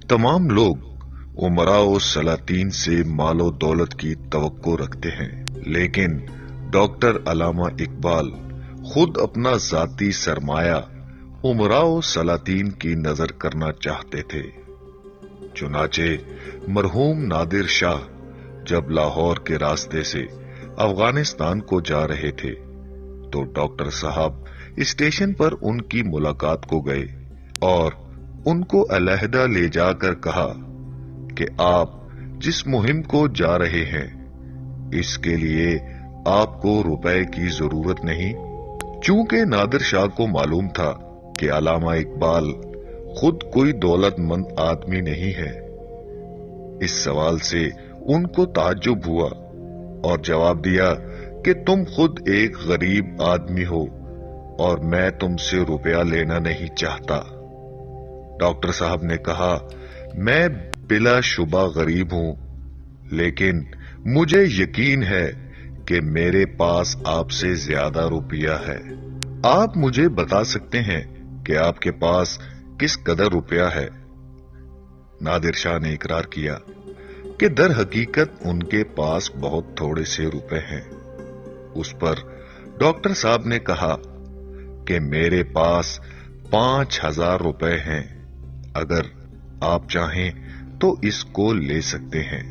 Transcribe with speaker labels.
Speaker 1: तमाम लोग उमराओ सलातीन से मालो दौलत की तवक्को रखते हैं, लेकिन डॉक्टर अल्लामा इकबाल खुद अपना जाती सरमाया उमराओ सलातीन की नजर करना चाहते थे। चुनाचे मरहूम नादिर शाह जब लाहौर के रास्ते से अफगानिस्तान को जा रहे थे तो डॉक्टर साहब स्टेशन पर उनकी मुलाकात को गए और उनको अलहदा ले जाकर कहा कि आप जिस मुहिम को जा रहे हैं इसके लिए आपको रुपए की जरूरत नहीं। चूंकि नादिर शाह को मालूम था कि अल्लामा इकबाल खुद कोई दौलतमंद आदमी नहीं है, इस सवाल से उनको ताज्जुब हुआ और जवाब दिया कि तुम खुद एक गरीब आदमी हो और मैं तुमसे रुपया लेना नहीं चाहता। डॉक्टर साहब ने कहा, मैं बिलाशुबा गरीब हूं, लेकिन मुझे यकीन है कि मेरे पास आपसे ज्यादा रुपया है। आप मुझे बता सकते हैं कि आपके पास किस कदर रुपया है? नादिर शाह ने इकरार किया कि दर हकीकत उनके पास बहुत थोड़े से रुपए हैं। उस पर डॉक्टर साहब ने कहा कि मेरे पास 5,000 रुपए हैं, अगर आप चाहें तो इसको ले सकते हैं।